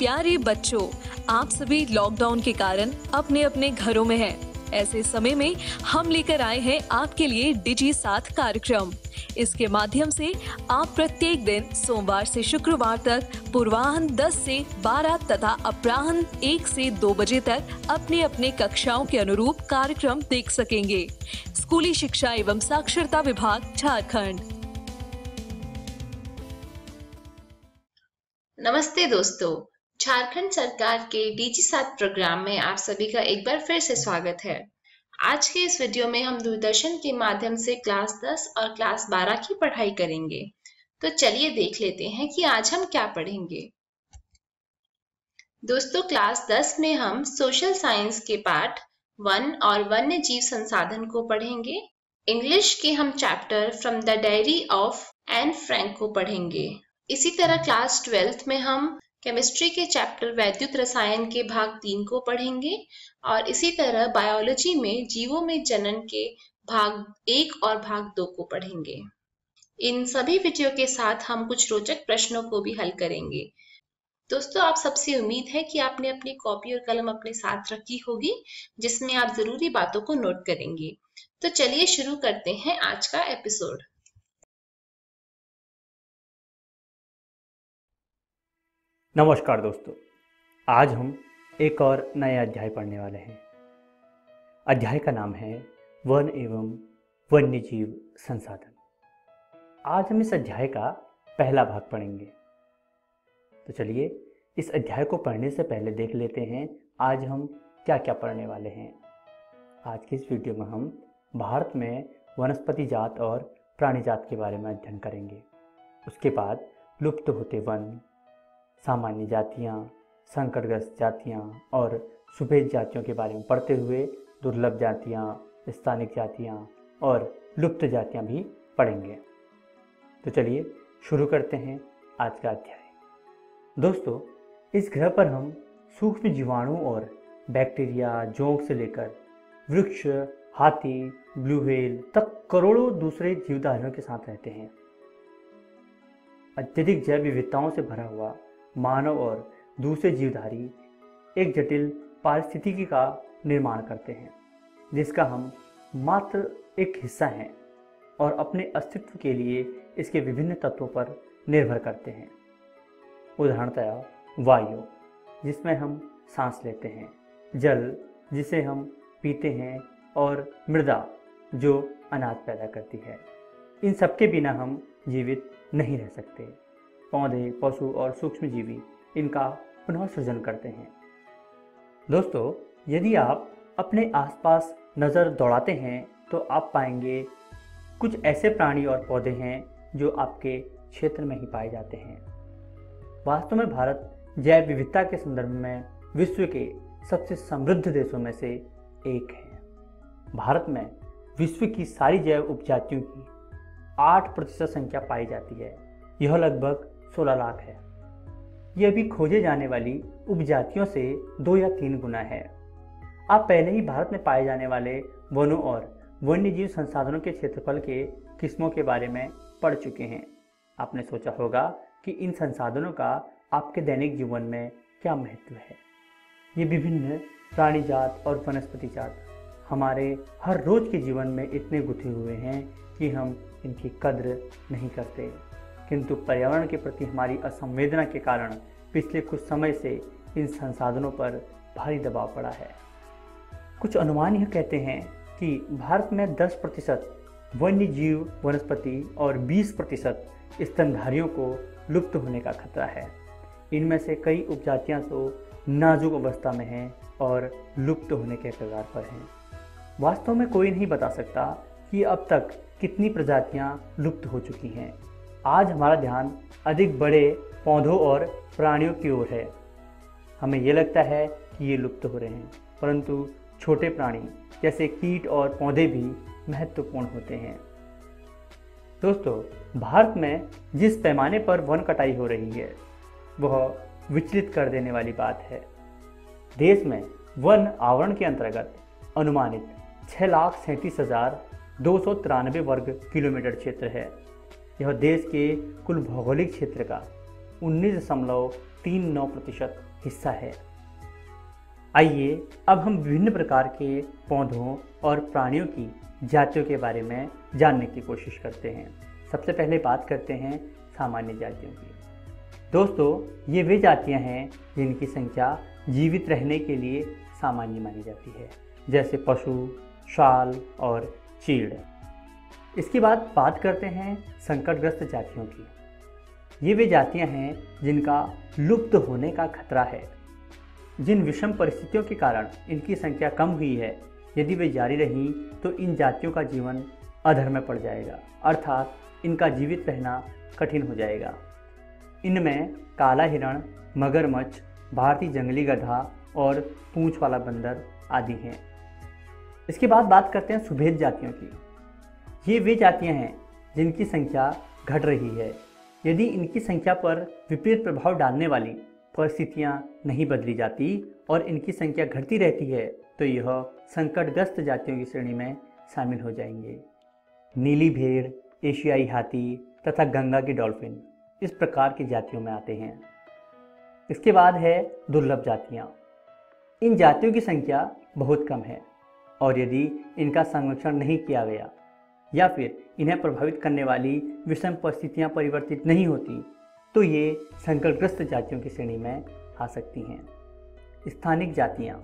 प्यारे बच्चों, आप सभी लॉकडाउन के कारण अपने अपने घरों में हैं। ऐसे समय में हम लेकर आए हैं आपके लिए डिजी साथ कार्यक्रम। इसके माध्यम से आप प्रत्येक दिन सोमवार से शुक्रवार तक पूर्वाह्न 10 से 12 तथा अपराह्न 1 से 2 बजे तक अपने अपने कक्षाओं के अनुरूप कार्यक्रम देख सकेंगे। स्कूली शिक्षा एवं साक्षरता विभाग, झारखंड। नमस्ते दोस्तों, झारखंड सरकार के डीजी साथ प्रोग्राम में आप सभी का एक बार फिर से स्वागत है। आज के इस वीडियो में हम दूरदर्शन के माध्यम से क्लास 10 और क्लास 12 की पढ़ाई करेंगे। तो चलिए देख लेते हैं कि आज हम क्या पढ़ेंगे। दोस्तों, क्लास 10 में हम सोशल साइंस के पाठ वन और वन्य जीव संसाधन को पढ़ेंगे। इंग्लिश के हम chapter from the diary of Anne Frank को पढ़ेंगे। इसी तरह क्लास 12th में हम केमिस्ट्री के चैप्टर वैद्युत रसायन के भाग 3 को पढ़ेंगे और इसी तरह बायोलॉजी में जीवों में जनन के भाग 1 और भाग 2 को पढ़ेंगे। इन सभी वीडियो के साथ हम कुछ रोचक प्रश्नों को भी हल करेंगे। दोस्तों, आप सबसे उम्मीद है कि आपने अपनी कॉपी और कलम अपने साथ रखी होगी, जिसमें आप जरूरी बातों को नोट करेंगे। तो चलिए शुरू करते हैं आज का एपिसोड। नमस्कार दोस्तों, आज हम एक और नया अध्याय पढ़ने वाले हैं। अध्याय का नाम है वन एवं वन्य जीव संसाधन। आज हम इस अध्याय का पहला भाग पढ़ेंगे। तो चलिए इस अध्याय को पढ़ने से पहले देख लेते हैं आज हम क्या क्या पढ़ने वाले हैं। आज की इस वीडियो में हम भारत में वनस्पति जात और प्राणी जात के बारे में अध्ययन करेंगे। उसके बाद लुप्त होते वन, सामान्य जातियाँ, संकटग्रस्त जातियाँ और सुभेद जातियों के बारे में पढ़ते हुए दुर्लभ जातियाँ, स्थानिक जातियाँ और लुप्त जातियाँ भी पढ़ेंगे। तो चलिए शुरू करते हैं आज का अध्याय। दोस्तों, इस ग्रह पर हम सूक्ष्म जीवाणु और बैक्टीरिया, जोंक से लेकर वृक्ष, हाथी, ब्लू व्हेल तक करोड़ों दूसरे जीवधारियों के साथ रहते हैं। अत्यधिक जैव विविधताओं से भरा हुआ मानव और दूसरे जीवधारी एक जटिल पारिस्थितिकी का निर्माण करते हैं, जिसका हम मात्र एक हिस्सा हैं और अपने अस्तित्व के लिए इसके विभिन्न तत्वों पर निर्भर करते हैं। उदाहरणतया वायु, जिसमें हम सांस लेते हैं, जल, जिसे हम पीते हैं, और मृदा, जो अनाज पैदा करती है। इन सबके बिना हम जीवित नहीं रह सकते। पौधे, पशु और सूक्ष्मजीवी इनका पुनः सृजन करते हैं। दोस्तों, यदि आप अपने आसपास नज़र दौड़ाते हैं तो आप पाएंगे कुछ ऐसे प्राणी और पौधे हैं जो आपके क्षेत्र में ही पाए जाते हैं। वास्तव में भारत जैव विविधता के संदर्भ में विश्व के सबसे समृद्ध देशों में से एक है। भारत में विश्व की सारी जैव उपजातियों की 8% संख्या पाई जाती है। यह लगभग 16 लाख है। यह अभी खोजे जाने वाली उपजातियों से 2 या 3 गुना है। आप पहले ही भारत में पाए जाने वाले वनों और वन्यजीव संसाधनों के क्षेत्रफल के किस्मों के बारे में पढ़ चुके हैं। आपने सोचा होगा कि इन संसाधनों का आपके दैनिक जीवन में क्या महत्व है। ये विभिन्न प्राणी जात और वनस्पति जात हमारे हर रोज के जीवन में इतने गुथे हुए हैं कि हम इनकी कद्र नहीं करते, किंतु पर्यावरण के प्रति हमारी असंवेदना के कारण पिछले कुछ समय से इन संसाधनों पर भारी दबाव पड़ा है। कुछ अनुमान यह कहते हैं कि भारत में 10% वन्य जीव वनस्पति और 20% स्तनधारियों को लुप्त होने का खतरा है। इनमें से कई उपजातियां तो नाजुक अवस्था में हैं और लुप्त होने के कगार पर हैं। वास्तव में कोई नहीं बता सकता कि अब तक कितनी प्रजातियां लुप्त हो चुकी हैं। आज हमारा ध्यान अधिक बड़े पौधों और प्राणियों की ओर है। हमें यह लगता है कि ये लुप्त हो रहे हैं, परंतु छोटे प्राणी जैसे कीट और पौधे भी महत्वपूर्ण होते हैं। दोस्तों, भारत में जिस पैमाने पर वन कटाई हो रही है वह विचलित कर देने वाली बात है। देश में वन आवरण के अंतर्गत अनुमानित 6,37,293 वर्ग किलोमीटर क्षेत्र है। यह देश के कुल भौगोलिक क्षेत्र का 19.39% हिस्सा है। आइए अब हम विभिन्न प्रकार के पौधों और प्राणियों की जातियों के बारे में जानने की कोशिश करते हैं। सबसे पहले बात करते हैं सामान्य जातियों की। दोस्तों, ये वे जातियां हैं जिनकी संख्या जीवित रहने के लिए सामान्य मानी जाती है, जैसे पशु, शाल और चीड़। इसके बाद बात करते हैं संकटग्रस्त जातियों की। ये वे जातियां हैं जिनका लुप्त होने का खतरा है। जिन विषम परिस्थितियों के कारण इनकी संख्या कम हुई है, यदि वे जारी रहीं तो इन जातियों का जीवन अधर में पड़ जाएगा, अर्थात इनका जीवित रहना कठिन हो जाएगा। इनमें काला हिरण, मगरमच्छ, भारतीय जंगली गधा और पूंछ वाला बंदर आदि हैं। इसके बाद बात करते हैं सुभेद जातियों की। ये वे जातियां हैं जिनकी संख्या घट रही है। यदि इनकी संख्या पर विपरीत प्रभाव डालने वाली परिस्थितियां नहीं बदली जाती और इनकी संख्या घटती रहती है तो यह संकटग्रस्त जातियों की श्रेणी में शामिल हो जाएंगे। नीली भेड़, एशियाई हाथी तथा गंगा की डॉल्फिन इस प्रकार की जातियों में आते हैं। इसके बाद है दुर्लभ जातियां। इन जातियों की संख्या बहुत कम है और यदि इनका संरक्षण नहीं किया गया या फिर इन्हें प्रभावित करने वाली विषम परिस्थितियां परिवर्तित नहीं होती तो ये संकटग्रस्त जातियों की श्रेणी में आ सकती हैं। स्थानिक जातियां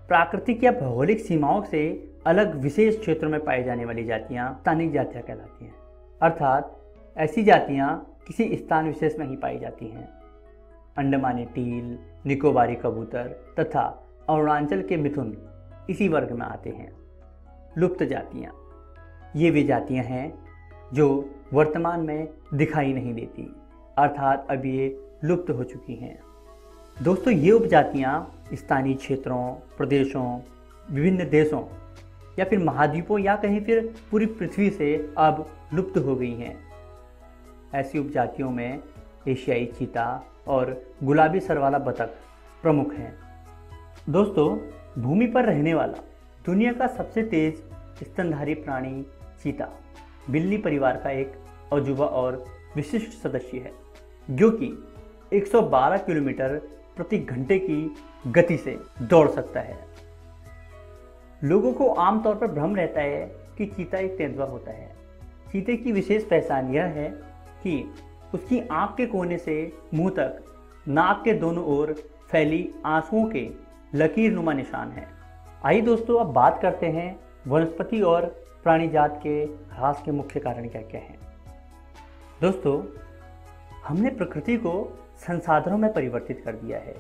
प्राकृतिक या भौगोलिक सीमाओं से अलग विशेष क्षेत्रों में पाई जाने वाली जातियां स्थानिक जातियां कहलाती हैं, अर्थात ऐसी जातियां किसी स्थान विशेष में ही पाई जाती हैं। अंडमानी टील, निकोबारी कबूतर तथा अरुणाचल के मिथुन इसी वर्ग में आते हैं। लुप्त जातियां ये वे जातियां हैं जो वर्तमान में दिखाई नहीं देती, अर्थात अब ये लुप्त हो चुकी हैं। दोस्तों, ये उपजातियां स्थानीय क्षेत्रों, प्रदेशों, विभिन्न देशों या फिर महाद्वीपों या कहीं फिर पूरी पृथ्वी से अब लुप्त हो गई हैं। ऐसी उपजातियों में एशियाई चीता और गुलाबी सर वाला बतख प्रमुख हैं। दोस्तों, भूमि पर रहने वाला दुनिया का सबसे तेज स्तनधारी प्राणी चीता बिल्ली परिवार का एक अजूबा और विशिष्ट सदस्य है, जो कि 112 किलोमीटर प्रति घंटे की गति से दौड़ सकता है। लोगों को आमतौर पर भ्रम रहता है कि चीता एक तेंदुआ होता है। चीते की विशेष पहचान यह है कि उसकी आंख के कोने से मुंह तक नाक के दोनों ओर फैली आंसुओं के लकीरनुमा निशान है। आइए दोस्तों, अब बात करते हैं वनस्पति और प्राणी जात के ह्रास के मुख्य कारण क्या क्या हैं। दोस्तों, हमने प्रकृति को संसाधनों में परिवर्तित कर दिया है।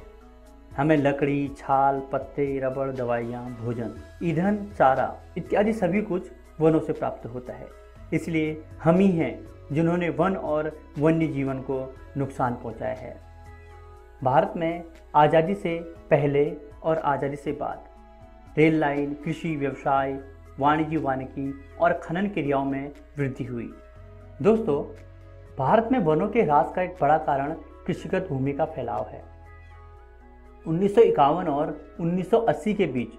हमें लकड़ी, छाल, पत्ते, रबड़, दवाइयाँ, भोजन, ईंधन, चारा इत्यादि सभी कुछ वनों से प्राप्त होता है। इसलिए हम ही हैं जिन्होंने वन और वन्य जीवन को नुकसान पहुंचाया है। भारत में आज़ादी से पहले और आज़ादी से बाद रेल लाइन, कृषि, व्यवसाय, वाणिज्य, वानिकी और खनन क्रियाओं में वृद्धि हुई। दोस्तों, भारत में वनों के ह्रास का एक बड़ा कारण कृषिगत भूमि का फैलाव है। 1951 और 1980 के बीच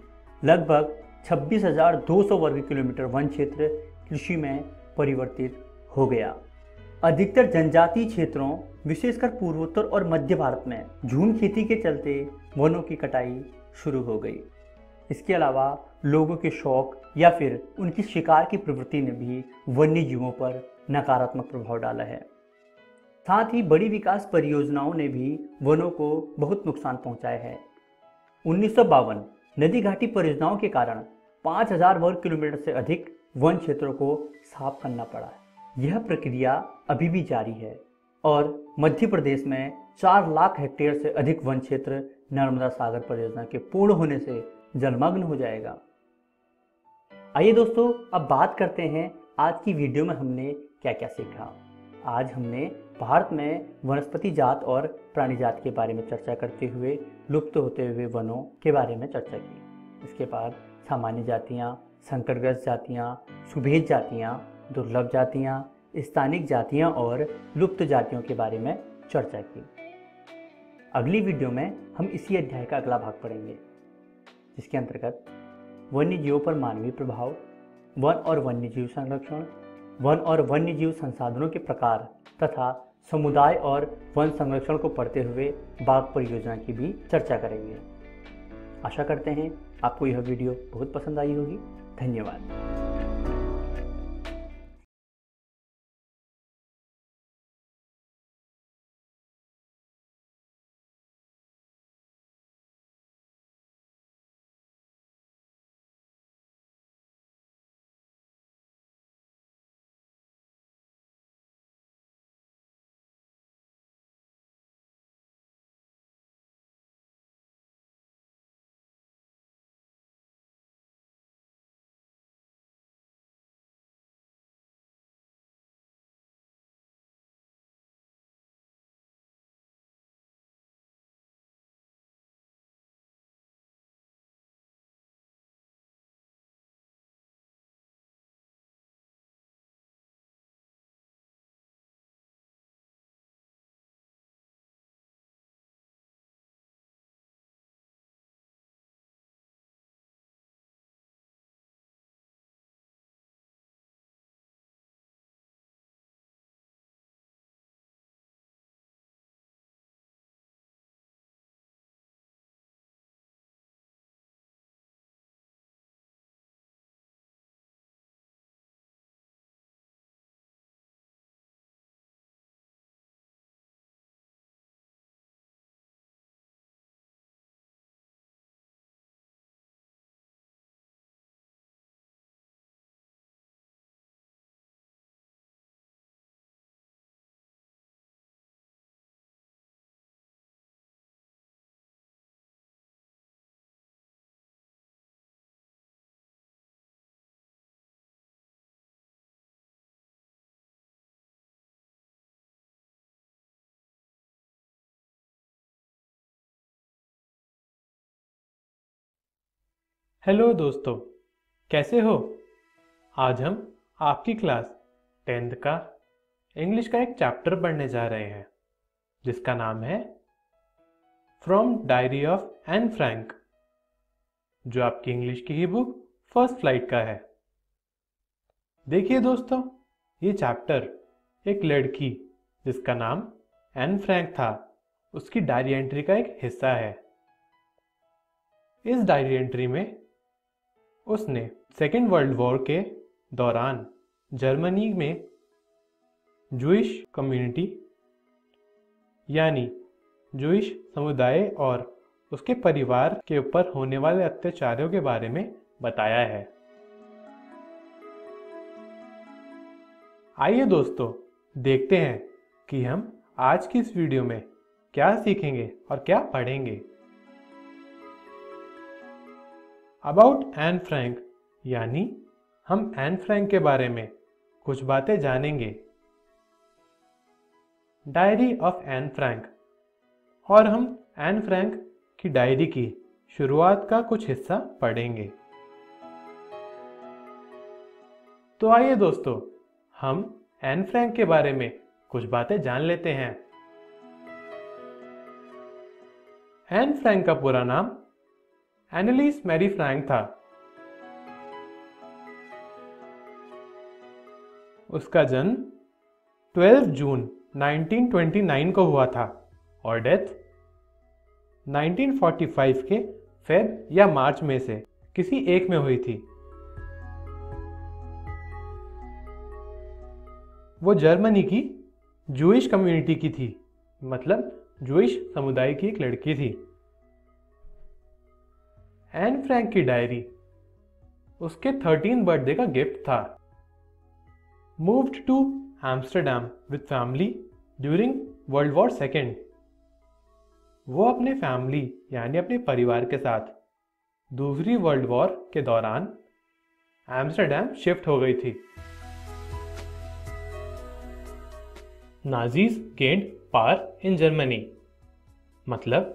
लगभग 26,200 वर्ग किलोमीटर वन क्षेत्र कृषि में परिवर्तित हो गया। अधिकतर जनजातीय क्षेत्रों, विशेषकर पूर्वोत्तर और मध्य भारत में झूम खेती के चलते वनों की कटाई शुरू हो गई। इसके अलावा लोगों के शौक या फिर उनकी शिकार की प्रवृत्ति ने भी वन्य जीवों पर नकारात्मक प्रभाव डाला है। साथ ही बड़ी विकास परियोजनाओं ने भी वनों को बहुत नुकसान पहुंचाया है। 1952 नदी घाटी परियोजनाओं के कारण 5,000 वर्ग किलोमीटर से अधिक वन क्षेत्रों को साफ करना पड़ा। यह प्रक्रिया अभी भी जारी है और मध्य प्रदेश में 4 लाख हेक्टेयर से अधिक वन क्षेत्र नर्मदा सागर परियोजना के पूर्ण होने से जलमग्न हो जाएगा। आइए दोस्तों, अब बात करते हैं आज की वीडियो में हमने क्या क्या सीखा। आज हमने भारत में वनस्पति जात और प्राणी जात के बारे में चर्चा करते हुए लुप्त होते हुए वनों के बारे में चर्चा की। इसके बाद सामान्य जातियाँ, संकटग्रस्त जातियाँ, सुभेद जातियाँ, दुर्लभ जातियाँ, स्थानिक जातियाँ और लुप्त जातियों के बारे में चर्चा की। अगली वीडियो में हम इसी अध्याय का अगला भाग पढ़ेंगे, जिसके अंतर्गत वन्य जीवों पर मानवीय प्रभाव, वन और वन्यजीव संरक्षण, वन और वन्यजीव संसाधनों के प्रकार तथा समुदाय और वन संरक्षण को पढ़ते हुए बाघ परियोजना की भी चर्चा करेंगे। आशा करते हैं आपको यह वीडियो बहुत पसंद आई होगी। धन्यवाद। हेलो दोस्तों, कैसे हो? आज हम आपकी क्लास 10th का इंग्लिश का एक चैप्टर पढ़ने जा रहे हैं जिसका नाम है from diary of Anne Frank, जो आपकी इंग्लिश की ही बुक फर्स्ट फ्लाइट का है। देखिए दोस्तों, ये चैप्टर एक लड़की जिसका नाम एन फ्रैंक था उसकी डायरी एंट्री का एक हिस्सा है। इस डायरी एंट्री में उसने सेकेंड वर्ल्ड वॉर के दौरान जर्मनी में जूइश कम्युनिटी यानी जूइश समुदाय और उसके परिवार के ऊपर होने वाले अत्याचारों के बारे में बताया है। आइए दोस्तों, देखते हैं कि हम आज की इस वीडियो में क्या सीखेंगे और क्या पढ़ेंगे। अबाउट एन फ्रैंक, यानी हम एन फ्रैंक के बारे में कुछ बातें जानेंगे। डायरी ऑफ एन फ्रैंक, और हम एन फ्रैंक की डायरी की शुरुआत का कुछ हिस्सा पढ़ेंगे। तो आइए दोस्तों, हम एन फ्रैंक के बारे में कुछ बातें जान लेते हैं। एन फ्रैंक का पूरा नाम एनालिस मैरी फ्रैंक था। उसका जन्म 12 जून 1929 को हुआ था और डेथ 1945 के फेब या मार्च में से किसी एक में हुई थी। वो जर्मनी की जूइश कम्युनिटी की थी, मतलब जूइश समुदाय की एक लड़की थी। एन फ्रैंक की डायरी उसके 13th बर्थडे का गिफ्ट था। Moved to Amsterdam with family during world war second, वो अपने फैमिली यानी अपने परिवार के साथ दूसरी वर्ल्ड वॉर के दौरान एम्स्टरडैम शिफ्ट हो गई थी। Nazis gained power in Germany, मतलब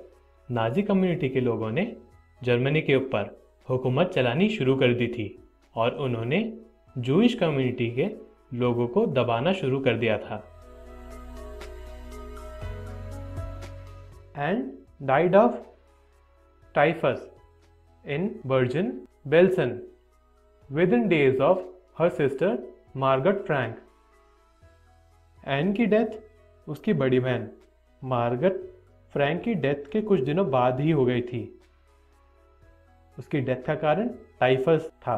नाजी कम्युनिटी के लोगों ने जर्मनी के ऊपर हुकूमत चलानी शुरू कर दी थी और उन्होंने जूइश कम्युनिटी के लोगों को दबाना शुरू कर दिया था। And died of typhus in Bergen Belsen within days of her sister Margaret Frank. Anne की डेथ उसकी बड़ी बहन मार्गरेट फ्रैंक की डेथ के कुछ दिनों बाद ही हो गई थी। उसकी डेथ का कारण टाइफस था।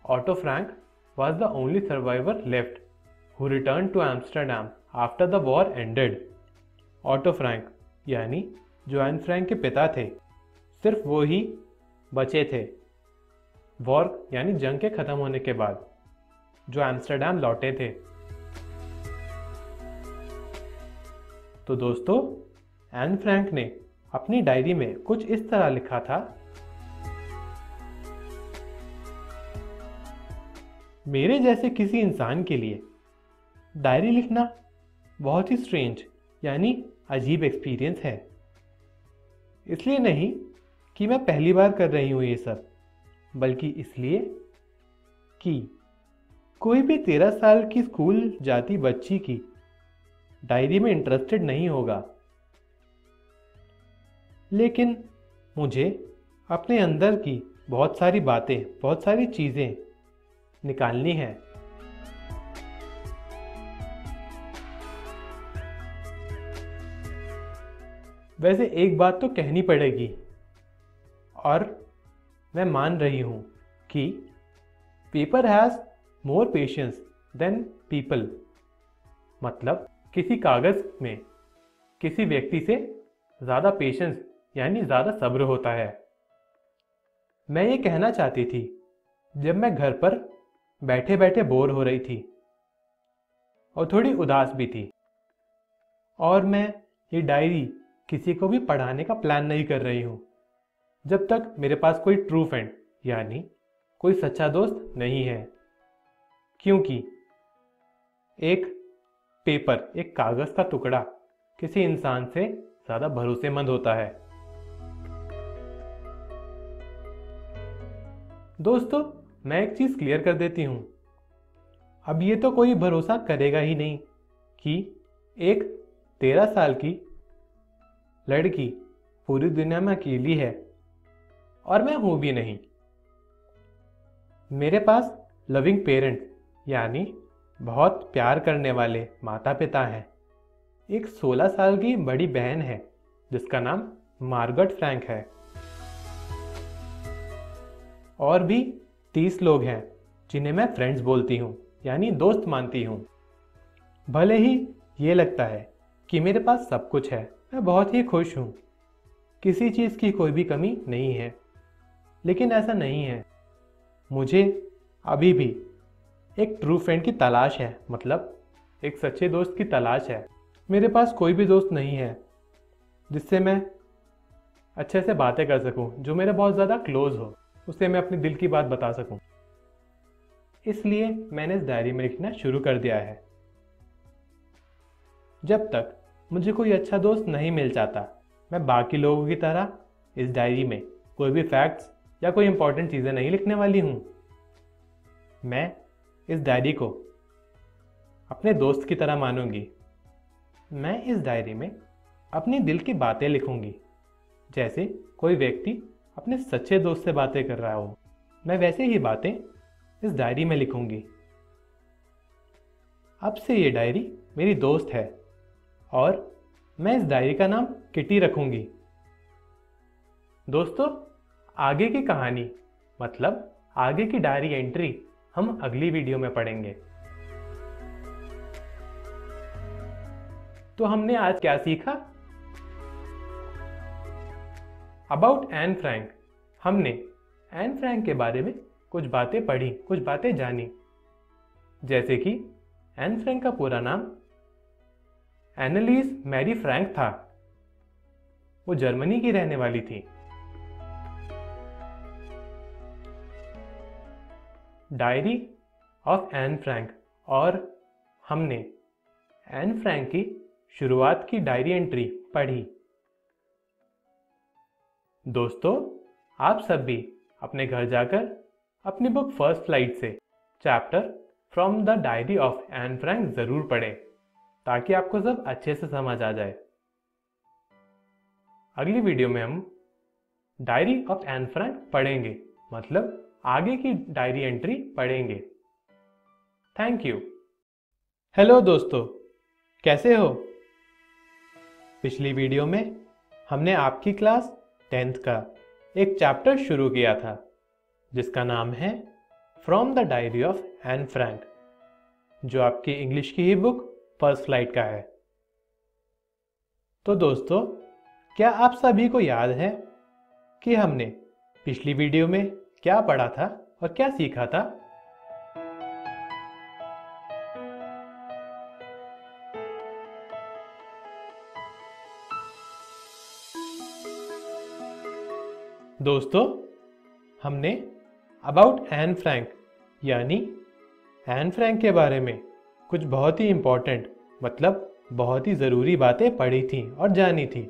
Auto Frank was the only survivor left who returned to Amsterdam after the war ended. Auto Frank यानी जो एन फ्रैंक के पिता थे, सिर्फ वो ही बचे थे वॉर यानी जंग के खत्म होने के बाद, जो एम्स्टर्डम लौटे थे। तो दोस्तों, एन फ्रैंक ने अपनी डायरी में कुछ इस तरह लिखा था, मेरे जैसे किसी इंसान के लिए डायरी लिखना बहुत ही स्ट्रेंज यानी अजीब एक्सपीरियंस है। इसलिए नहीं कि मैं पहली बार कर रही हूँ ये सब, बल्कि इसलिए कि कोई भी 13 साल की स्कूल जाती बच्ची की डायरी में इंटरेस्टेड नहीं होगा। लेकिन मुझे अपने अंदर की बहुत सारी बातें, बहुत सारी चीज़ें निकालनी है। वैसे एक बात तो कहनी पड़ेगी, और मैं मान रही हूं कि paper has more patience than people. मतलब किसी कागज में किसी व्यक्ति से ज़्यादा पेशेंस यानी ज़्यादा सब्र होता है। मैं ये कहना चाहती थी जब मैं घर पर बैठे बैठे बोर हो रही थी और थोड़ी उदास भी थी, और मैं ये डायरी किसी को भी पढ़ाने का प्लान नहीं कर रही हूँ जब तक मेरे पास कोई ट्रू फ्रेंड यानी कोई सच्चा दोस्त नहीं है। क्योंकि एक पेपर, एक कागज का टुकड़ा किसी इंसान से ज़्यादा भरोसेमंद होता है। दोस्तों, मैं एक चीज़ क्लियर कर देती हूँ, अब ये तो कोई भरोसा करेगा ही नहीं कि एक 13 साल की लड़की पूरी दुनिया में अकेली है, और मैं हूँ भी नहीं। मेरे पास लविंग पेरेंट्स यानी बहुत प्यार करने वाले माता पिता हैं। एक 16 साल की बड़ी बहन है जिसका नाम मार्गरेट फ्रैंक है, और भी 30 लोग हैं जिन्हें मैं फ्रेंड्स बोलती हूँ यानी दोस्त मानती हूँ। भले ही ये लगता है कि मेरे पास सब कुछ है, मैं बहुत ही खुश हूँ, किसी चीज़ की कोई भी कमी नहीं है, लेकिन ऐसा नहीं है। मुझे अभी भी एक ट्रू फ्रेंड की तलाश है, मतलब एक सच्चे दोस्त की तलाश है। मेरे पास कोई भी दोस्त नहीं है जिससे मैं अच्छे से बातें कर सकूं, जो मेरे बहुत ज़्यादा क्लोज हो, उससे मैं अपने दिल की बात बता सकूं। इसलिए मैंने इस डायरी में लिखना शुरू कर दिया है। जब तक मुझे कोई अच्छा दोस्त नहीं मिल जाता, मैं बाकी लोगों की तरह इस डायरी में कोई भी फैक्ट्स या कोई इंपॉर्टेंट चीज़ें नहीं लिखने वाली हूँ। मैं इस डायरी को अपने दोस्त की तरह मानूंगी। मैं इस डायरी में अपनी दिल की बातें लिखूंगी, जैसे कोई व्यक्ति अपने सच्चे दोस्त से बातें कर रहा हो। मैं वैसे ही बातें इस डायरी में लिखूंगी। अब से ये डायरी मेरी दोस्त है, और मैं इस डायरी का नाम किटी रखूंगी। दोस्तों, आगे की कहानी मतलब आगे की डायरी एंट्री हम अगली वीडियो में पढ़ेंगे। तो हमने आज क्या सीखा? About Anne Frank. हमने एन फ्रैंक के बारे में कुछ बातें पढ़ी, कुछ बातें जानी, जैसे कि एन फ्रैंक का पूरा नाम एनालिस मैरी फ्रैंक था। वो जर्मनी की रहने वाली थी। डायरी ऑफ एन फ्रैंक, और हमने एन फ्रैंक की शुरुआत की डायरी एंट्री पढ़ी। दोस्तों, आप सब भी अपने घर जाकर अपनी बुक फर्स्ट फ्लाइट से chapter from the diary of Anne Frank ज़रूर पढ़ें, ताकि आपको सब अच्छे से समझ आ जाए। अगली वीडियो में हम डायरी ऑफ एन फ्रैंक पढ़ेंगे, मतलब आगे की डायरी एंट्री पढ़ेंगे। Thank you. हेलो दोस्तों, कैसे हो? पिछली वीडियो में हमने आपकी क्लास 10th का एक चैप्टर शुरू किया था जिसका नाम है from the diary of Anne Frank, जो आपकी इंग्लिश की ही बुक फर्स्ट फ्लाइट का है। तो दोस्तों, क्या आप सभी को याद है कि हमने पिछली वीडियो में क्या पढ़ा था और क्या सीखा था? दोस्तों, हमने अबाउट एन फ्रैंक यानी एन फ्रैंक के बारे में कुछ बहुत ही इम्पोर्टेंट मतलब बहुत ही ज़रूरी बातें पढ़ी थी और जानी थी।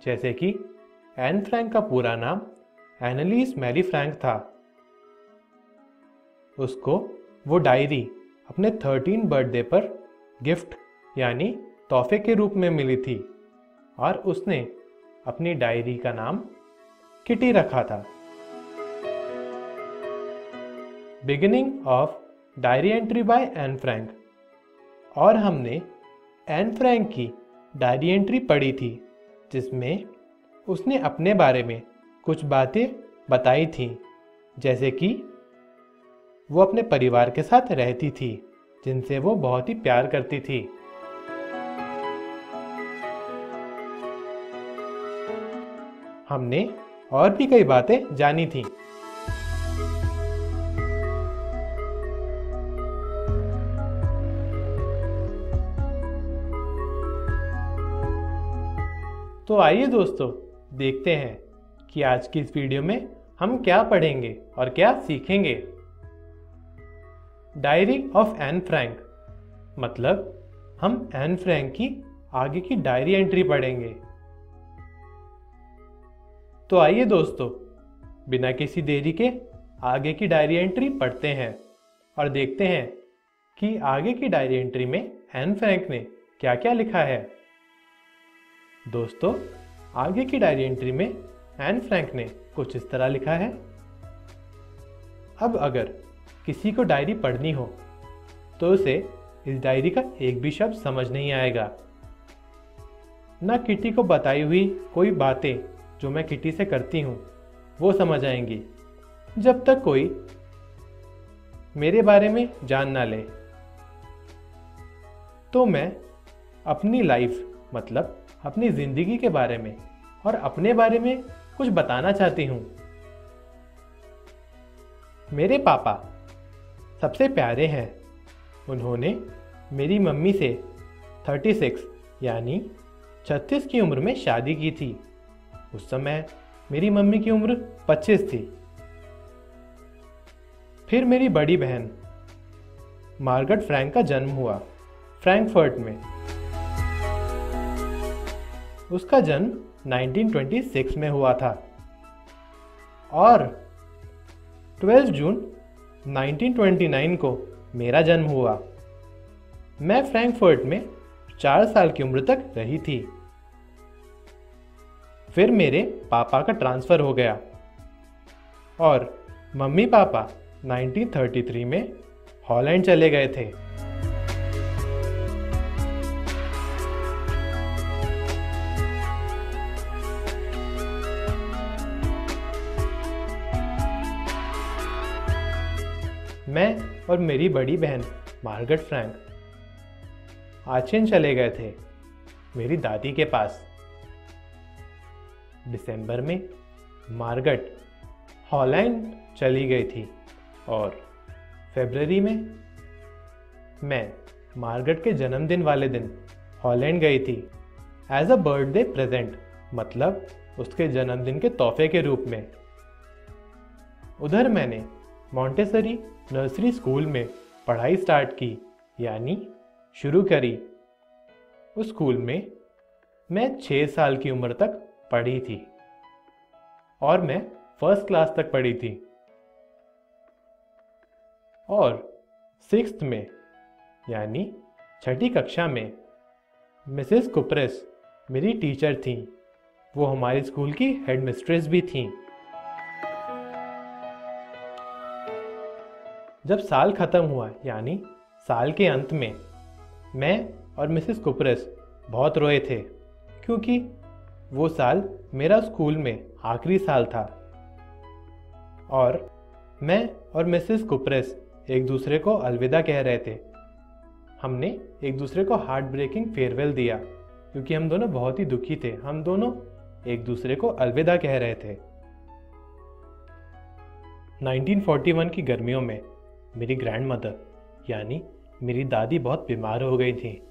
जैसे कि एन फ्रैंक का पूरा नाम एनालिस मैरी फ्रैंक था। उसको वो डायरी अपने 13 बर्थडे पर गिफ्ट यानी तोहफे के रूप में मिली थी और उसने अपनी डायरी का नाम किटी रखा था। Beginning of diary entry by Anne Frank, और हमने एन फ्रैंक की डायरी एंट्री पढ़ी थी जिसमें उसने अपने बारे में कुछ बातें बताई थी, जैसे कि वो अपने परिवार के साथ रहती थी जिनसे वो बहुत ही प्यार करती थी। हमने और भी कई बातें जानी थी। तो आइए दोस्तों, देखते हैं कि आज की इस वीडियो में हम क्या पढ़ेंगे और क्या सीखेंगे। डायरी ऑफ एन फ्रैंक मतलब हम एन फ्रैंक की आगे की डायरी एंट्री पढ़ेंगे। तो आइए दोस्तों, बिना किसी देरी के आगे की डायरी एंट्री पढ़ते हैं और देखते हैं कि आगे की डायरी एंट्री में एन फ्रैंक ने क्या क्या लिखा है। दोस्तों, आगे की डायरी एंट्री में एन फ्रैंक ने कुछ इस तरह लिखा है। अब अगर किसी को डायरी पढ़नी हो तो उसे इस डायरी का एक भी शब्द समझ नहीं आएगा। ना किटी को बताई हुई कोई बातें जो मैं किटी से करती हूँ वो समझ आएंगी, जब तक कोई मेरे बारे में जान ना ले। तो मैं अपनी लाइफ मतलब अपनी जिंदगी के बारे में और अपने बारे में कुछ बताना चाहती हूँ। मेरे पापा सबसे प्यारे हैं। उन्होंने मेरी मम्मी से 36 यानी 36 की उम्र में शादी की थी। उस समय मेरी मम्मी की उम्र 25 थी। फिर मेरी बड़ी बहन मार्गरेट फ्रैंक का जन्म हुआ फ्रैंकफर्ट में। उसका जन्म 1926 में हुआ था और 12 जून 1929 को मेरा जन्म हुआ। मैं फ्रैंकफर्ट में 4 साल की उम्र तक रही थी। फिर मेरे पापा का ट्रांसफ़र हो गया और मम्मी पापा 1933 में हॉलैंड चले गए थे। मैं और मेरी बड़ी बहन मार्गरेट फ्रैंक आचेन चले गए थे मेरी दादी के पास। दिसंबर में मार्गरेट हॉलैंड चली गई थी और फरवरी में मैं मार्गरेट के जन्मदिन वाले दिन हॉलैंड गई थी एज अ बर्थडे प्रेजेंट मतलब उसके जन्मदिन के तोहफे के रूप में। उधर मैंने मॉन्टेसरी नर्सरी स्कूल में पढ़ाई स्टार्ट की यानी शुरू करी। उस स्कूल में मैं 6 साल की उम्र तक पढ़ी थी और मैं फर्स्ट क्लास तक पढ़ी थी। और 6th में यानी 6ठी कक्षा में मिसेस कुपरेस मेरी टीचर थी। वो हमारे स्कूल की हेड मिस्ट्रेस भी थी। जब साल खत्म हुआ यानी साल के अंत में मैं और मिसेस कुपरस बहुत रोए थे क्योंकि वो साल मेरा स्कूल में आखिरी साल था और मैं और मिसेस कुपरस एक दूसरे को अलविदा कह रहे थे। हमने एक दूसरे को हार्ट ब्रेकिंग फेयरवेल दिया क्योंकि हम दोनों बहुत ही दुखी थे। हम दोनों एक दूसरे को अलविदा कह रहे थे। 1941 की गर्मियों में मेरी ग्रैंडमदर यानी मेरी दादी बहुत बीमार हो गई थी।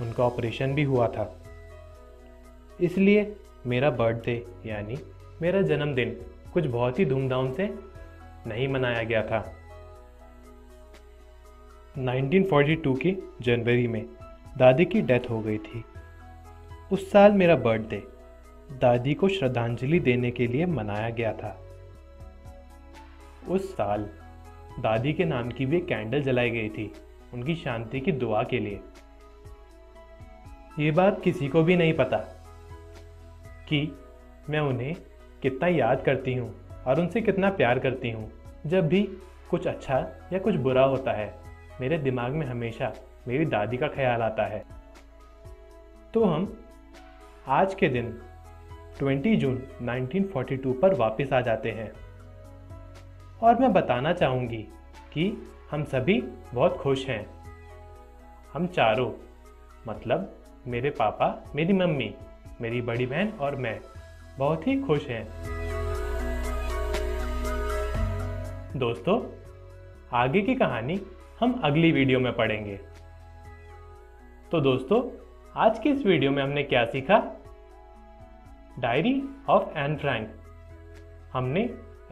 उनका ऑपरेशन भी हुआ था, इसलिए मेरा बर्थडे यानी मेरा जन्मदिन कुछ बहुत ही धूमधाम से नहीं मनाया गया था। 1942 की जनवरी में दादी की डेथ हो गई थी। उस साल मेरा बर्थडे दादी को श्रद्धांजलि देने के लिए मनाया गया था। उस साल दादी के नाम की भी एक कैंडल जलाई गई थी उनकी शांति की दुआ के लिए। ये बात किसी को भी नहीं पता कि मैं उन्हें कितना याद करती हूँ और उनसे कितना प्यार करती हूँ। जब भी कुछ अच्छा या कुछ बुरा होता है मेरे दिमाग में हमेशा मेरी दादी का ख्याल आता है। तो हम आज के दिन 20 जून 1942 पर वापस आ जाते हैं और मैं बताना चाहूँगी कि हम सभी बहुत खुश हैं। हम चारों मतलब मेरे पापा, मेरी मम्मी, मेरी बड़ी बहन और मैं बहुत ही खुश हैं। दोस्तों, आगे की कहानी हम अगली वीडियो में पढ़ेंगे। तो दोस्तों, आज की इस वीडियो में हमने क्या सीखा? Diary of Anne Frank. हमने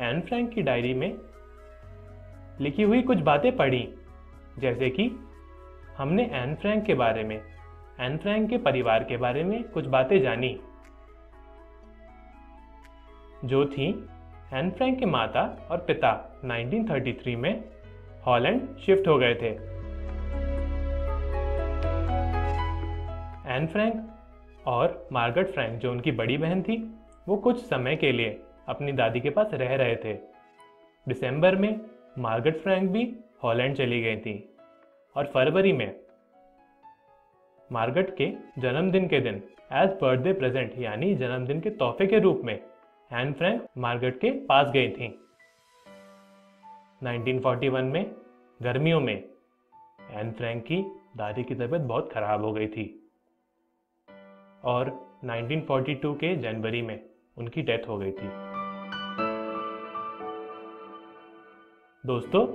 एन फ्रैंक की डायरी में लिखी हुई कुछ बातें पढ़ी, जैसे कि हमने एन फ्रैंक के बारे में, एन फ्रैंक के परिवार के बारे में कुछ बातें जानी, जो थी एन फ्रैंक के माता और पिता 1933 में हॉलैंड शिफ्ट हो गए थे। एन फ्रैंक और मार्गरेट फ्रैंक जो उनकी बड़ी बहन थी, वो कुछ समय के लिए अपनी दादी के पास रह रहे थे। दिसंबर में मार्गरेट फ्रैंक भी हॉलैंड चली गई थी और फरवरी में मार्गरेट के जन्मदिन के दिन एज बर्थडे प्रेजेंट यानी जन्मदिन के तोहफे के रूप में एन फ्रैंक मार्गरेट के पास गई थी। 1941 में गर्मियों में एन फ्रैंक की दादी की तबीयत बहुत खराब हो गई थी और 1942 के जनवरी में उनकी डेथ हो गई थी। दोस्तों,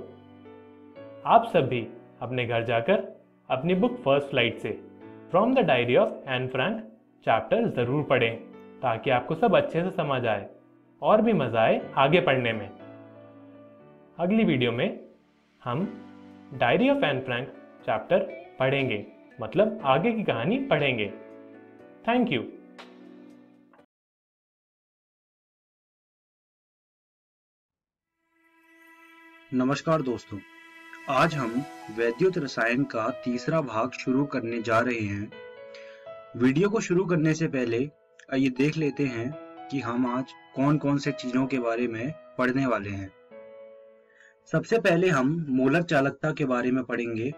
आप सब भी अपने घर जाकर अपनी बुक फर्स्ट फ्लाइट से from the diary of Anne Frank chapter ज़रूर पढ़ें ताकि आपको सब अच्छे से समझ आए और भी मज़ा आए आगे पढ़ने में। अगली वीडियो में हम diary of Anne Frank chapter पढ़ेंगे, मतलब आगे की कहानी पढ़ेंगे। Thank you. नमस्कार दोस्तों, आज हम वैद्युत रसायन का तीसरा भाग शुरू करने जा रहे हैं। वीडियो को शुरू करने से पहले आइए देख लेते हैं कि हम आज कौन कौन से चीजों के बारे में पढ़ने वाले हैं। सबसे पहले हम मोलर चालकता के बारे में पढ़ेंगे,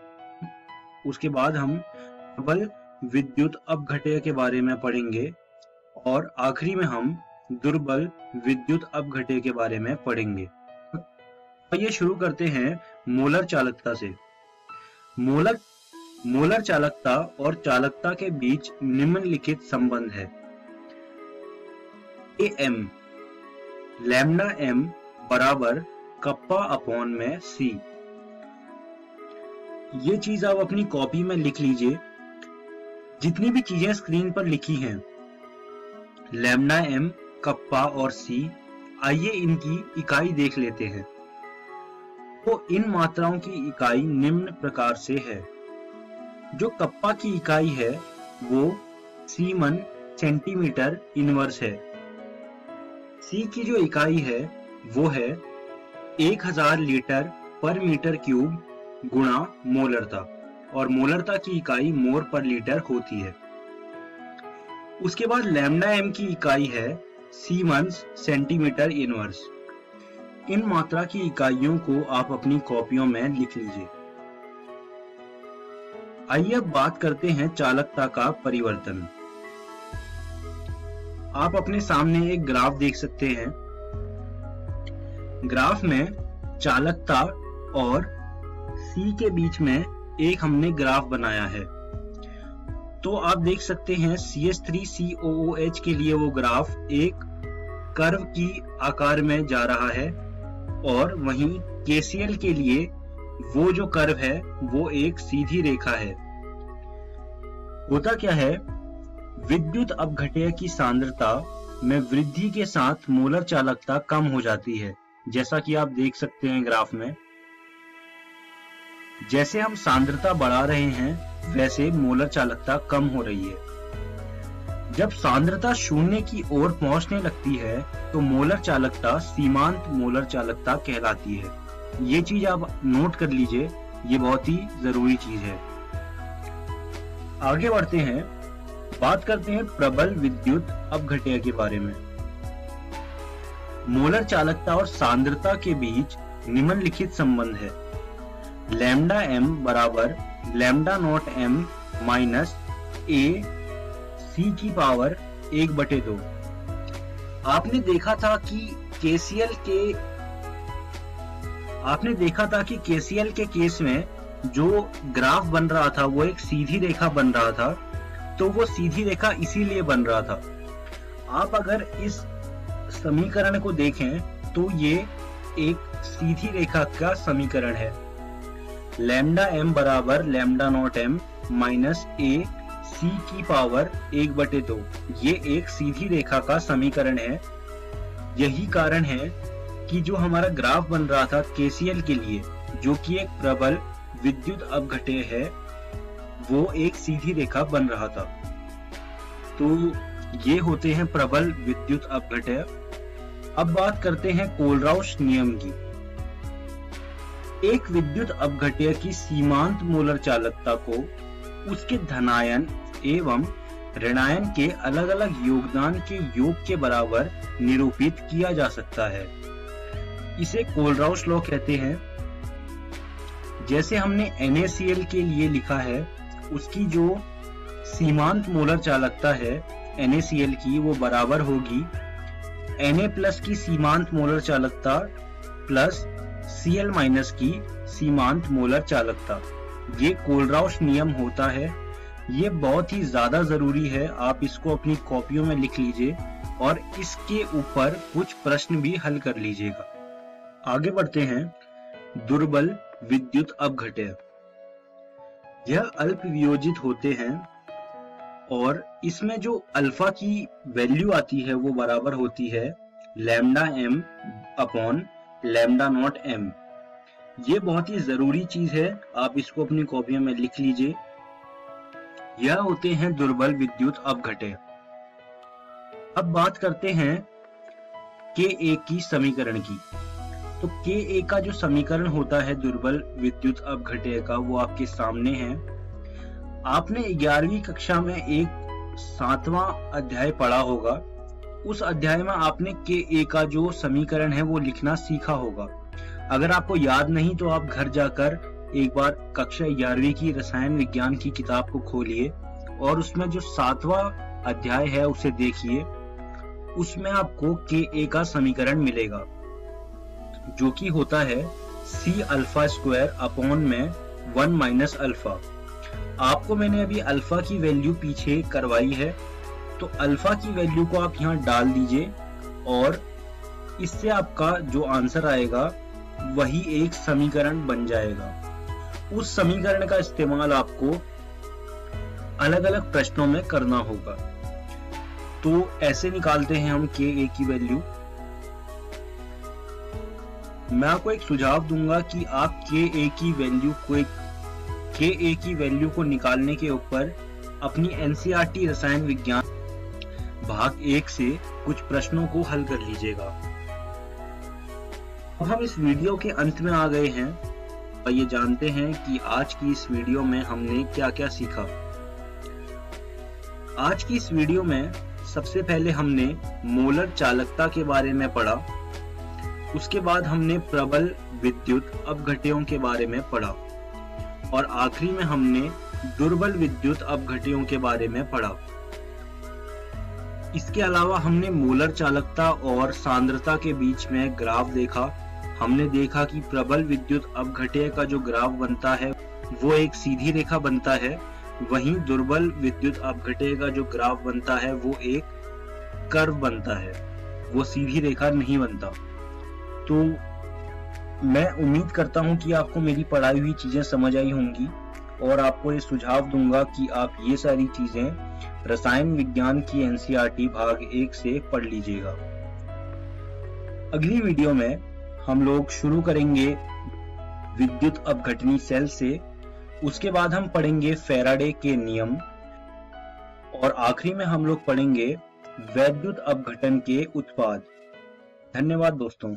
उसके बाद हम प्रबल विद्युत अपघट्य के बारे में पढ़ेंगे और आखिरी में हम दुर्बल विद्युत अपघट्य के बारे में पढ़ेंगे। आइए शुरू करते हैं मोलर चालकता से। मोलर चालकता और चालकता के बीच निम्नलिखित संबंध है। AM लैम्डा m बराबर कप्पा अपॉन में C। ये चीज आप अपनी कॉपी में लिख लीजिए। जितनी भी चीजें स्क्रीन पर लिखी हैं, लैम्डा m, कप्पा और C, आइए इनकी इकाई देख लेते हैं। तो इन मात्राओं की इकाई निम्न प्रकार से है। जो कप्पा की इकाई है वो सीमन सेंटीमीटर इनवर्स है। सी की जो इकाई है वो है 1000 लीटर पर मीटर क्यूब गुणा मोलरता, और मोलरता की इकाई मोर पर लीटर होती है। उसके बाद लैम्डा m की इकाई है सीमन्स सेंटीमीटर इनवर्स। इन मात्रा की इकाइयों को आप अपनी कॉपियों में लिख लीजिए। आइए अब बात करते हैं चालकता का परिवर्तन। आप अपने सामने एक ग्राफ देख सकते हैं। ग्राफ में चालकता और C के बीच में एक हमने ग्राफ बनाया है। तो आप देख सकते हैं CH3COOH के लिए वो ग्राफ एक कर्व की आकार में जा रहा है और वहीं KCl के लिए वो जो कर्व है वो एक सीधी रेखा है। होता क्या है, विद्युत अपघट्य की सांद्रता में वृद्धि के साथ मोलर चालकता कम हो जाती है, जैसा कि आप देख सकते हैं ग्राफ में। जैसे हम सांद्रता बढ़ा रहे हैं वैसे मोलर चालकता कम हो रही है। जब सांद्रता शून्य की ओर पहुंचने लगती है तो मोलर चालकता सीमांत मोलर चालकता कहलाती है। ये चीज आप नोट कर लीजिए, ये बहुत ही जरूरी चीज है। आगे बढ़ते हैं, बात करते हैं प्रबल विद्युत अपघट्य के बारे में। मोलर चालकता और सांद्रता के बीच निम्नलिखित संबंध है। लैम्डा m बराबर lambda naught m minus a c की पावर 1/2। आपने देखा था कि KCl के केस में जो ग्राफ बन रहा था वो एक सीधी रेखा बन रहा था। तो वो सीधी रेखा इसीलिए बन रहा था। आप अगर इस समीकरण को देखें तो ये एक सीधी रेखा का समीकरण है। लैम्डा m बराबर lambda naught m minus a c की पावर 1/2। ये एक सीधी रेखा का समीकरण है। यही कारण है कि जो हमारा ग्राफ बन रहा था KCl के लिए, जो कि एक प्रबल विद्युत अपघट्य है, वो एक सीधी रेखा बन रहा था। तो ये होते हैं प्रबल विद्युत अपघट्य। अब बात करते हैं कोलराउश नियम की। एक विद्युत अपघट्य की सीमांत मोलर चालकता को उसके धनायन एवं ऋणायन के अलग अलग योगदान के योग के बराबर निरूपित किया जा सकता है। इसे कोलराउश लॉ कहते हैं। जैसे हमने NaCl के लिए लिखा है, उसकी जो सीमांत मोलर चालकता है NaCl की, वो बराबर होगी Na+ की सीमांत मोलर चालकता प्लस Cl- की सीमांत मोलर चालकता। ये कोलराउश नियम होता है। ये बहुत ही ज्यादा जरूरी है। आप इसको अपनी कॉपियों में लिख लीजिए और इसके ऊपर कुछ प्रश्न भी हल कर लीजिएगा। आगे बढ़ते हैं, दुर्बल विद्युत अपघट्य। यह अल्प वियोजित होते हैं और इसमें जो अल्फा की वैल्यू आती है वो बराबर होती है lambda m upon lambda naught m। ये बहुत ही जरूरी चीज है, आप इसको अपनी कॉपियों में लिख लीजिए। यह होते हैं दुर्बल विद्युत अपघट्य। अब बात करते हैं Ka की समीकरण की। तो Ka का जो समीकरण होता है दुर्बल विद्युत अपघट्य का, वो आपके सामने है। आपने 11वीं कक्षा में एक 7वां अध्याय पढ़ा होगा। उस अध्याय में आपने Ka का जो समीकरण है वो लिखना सीखा होगा। अगर आपको याद नहीं तो आप घर जाकर एक बार कक्षा 11वीं की रसायन विज्ञान की किताब को खोलिए और उसमें जो 7वां अध्याय है उसे देखिए। उसमें आपको Ka का समीकरण मिलेगा, जो कि होता है C∝² अपॉन में 1 माइनस अल्फा। आपको मैंने अभी अल्फा की वैल्यू पीछे करवाई है, तो अल्फा की वैल्यू को आप यहाँ डाल दीजिए और इससे आपका जो आंसर आएगा वही एक समीकरण बन जाएगा। उस समीकरण का इस्तेमाल आपको अलग अलग प्रश्नों में करना होगा। तो ऐसे निकालते हैं हम Ka की वैल्यू। मैं आपको एक सुझाव दूंगा कि आप Ka की वैल्यू को निकालने के ऊपर अपनी NCERT रसायन विज्ञान भाग 1 से कुछ प्रश्नों को हल कर लीजिएगा। अब हम इस वीडियो के अंत में आ गए हैं और ये जानते हैं कि आज की इस वीडियो में हमने क्या क्या सीखा। आज की इस वीडियो में सबसे पहले हमने मोलर चालकता के बारे में पढ़ा। उसके बाद हमने प्रबल विद्युत अपघट्यों के बारे में पढ़ा और आखिरी में हमने दुर्बल विद्युत अपघट्यों के बारे में पढ़ा। इसके अलावा हमने मोलर चालकता और सांद्रता के बीच में ग्राफ देखा। हमने देखा कि प्रबल विद्युत अपघट्य का जो ग्राफ बनता है वो एक सीधी रेखा बनता है, वहीं दुर्बल विद्युत अपघट्य का जो ग्राफ बनता है वो एक कर्व बनता है, वो सीधी रेखा नहीं बनता। तो मैं उम्मीद करता हूं कि आपको मेरी पढ़ाई हुई चीजें समझ आई होंगी और आपको ये सुझाव दूंगा कि आप ये सारी चीजें रसायन विज्ञान की एनसीईआरटी भाग 1 से पढ़ लीजिएगा। अगली वीडियो में हम लोग शुरू करेंगे विद्युत अपघटनी सेल से, उसके बाद हम पढ़ेंगे फैराडे के नियम और आखिरी में हम लोग पढ़ेंगे वैद्युत अपघटन के उत्पाद। धन्यवाद दोस्तों।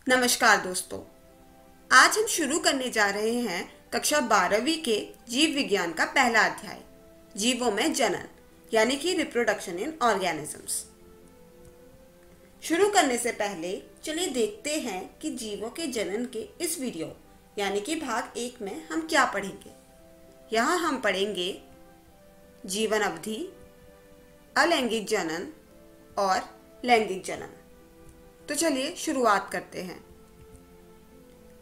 नमस्कार दोस्तों, आज हम शुरू करने जा रहे हैं कक्षा 12वीं के जीव विज्ञान का पहला अध्याय, जीवों में जनन यानी कि रिप्रोडक्शन इन ऑर्गेनिजम्स। शुरू करने से पहले चलिए देखते हैं कि जीवों के जनन के इस वीडियो यानी कि भाग 1 में हम क्या पढ़ेंगे। यहाँ हम पढ़ेंगे जीवन अवधि, अलैंगिक जनन और लैंगिक जनन। तो चलिए शुरुआत करते हैं।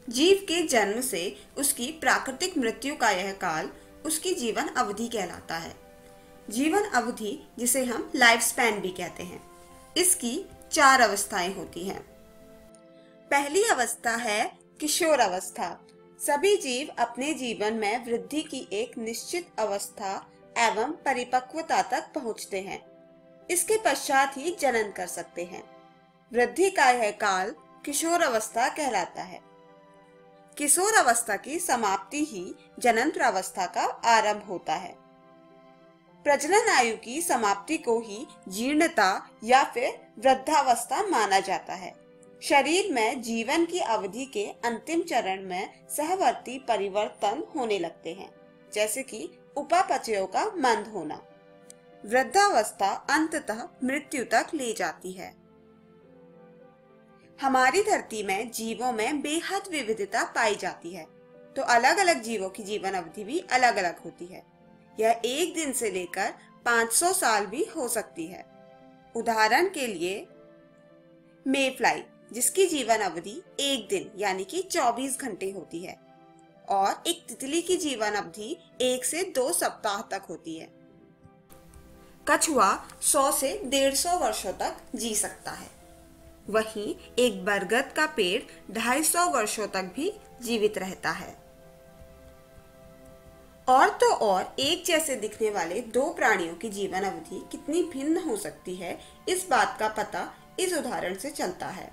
जीव के जन्म से उसकी प्राकृतिक मृत्यु का यह काल उसकी जीवन अवधि कहलाता है। जीवन अवधि जिसे हम लाइफ स्पैन भी कहते हैं, इसकी 4 अवस्थाएं होती हैं। पहली अवस्था है किशोर अवस्था। सभी जीव अपने जीवन में वृद्धि की एक निश्चित अवस्था एवं परिपक्वता तक पहुंचते हैं। इसके पश्चात ही जनन कर सकते हैं। वृद्धि का यह काल किशोर अवस्था कहलाता है। किशोर अवस्था की समाप्ति ही जनन अवस्था का आरंभ होता है। प्रजनन आयु की समाप्ति को ही जीर्णता या फिर वृद्धावस्था माना जाता है। शरीर में जीवन की अवधि के अंतिम चरण में सहवर्ती परिवर्तन होने लगते हैं, जैसे कि उपापचयों का मंद होना। वृद्धावस्था अंततः मृत्यु तक ले जाती है। हमारी धरती में जीवों में बेहद विविधता पाई जाती है, तो अलग अलग जीवों की जीवन अवधि भी अलग अलग होती है। यह 1 दिन से लेकर 500 साल भी हो सकती है। उदाहरण के लिए मेफ्लाई, जिसकी जीवन अवधि 1 दिन यानी कि 24 घंटे होती है, और एक तितली की जीवन अवधि 1 से 2 सप्ताह तक होती है। कछुआ 100 से 150 वर्षों तक जी सकता है। वहीं एक बरगद का पेड़ 250 वर्षों तक भी जीवित रहता है। और तो और एक जैसे दिखने वाले 2 प्राणियों की जीवन अवधि कितनी भिन्न हो सकती है, इस बात का पता इस उदाहरण से चलता है।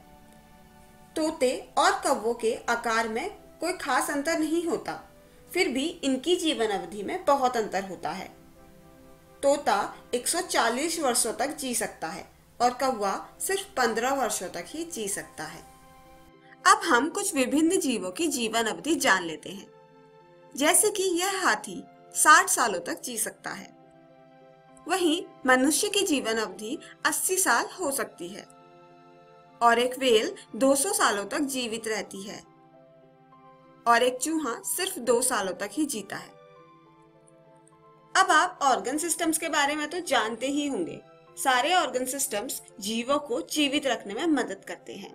तोते और कौवों के आकार में कोई खास अंतर नहीं होता, फिर भी इनकी जीवन अवधि में बहुत अंतर होता है। तोता 140 वर्षों तक जी सकता है और कौवा सिर्फ 15 वर्षों तक ही जी सकता है। अब हम कुछ विभिन्न जीवों की जीवन अवधि जान लेते हैं। जैसे कि यह हाथी 60 सालों तक जी सकता है। वहीं मनुष्य की जीवन अवधि 80 साल हो सकती है और एक व्हेल 200 सालों तक जीवित रहती है और एक चूहा सिर्फ 2 सालों तक ही जीता है। अब आप ऑर्गन सिस्टम्स के बारे में तो जानते ही होंगे। सारे ऑर्गन सिस्टम्स जीवों को जीवित रखने में मदद करते हैं।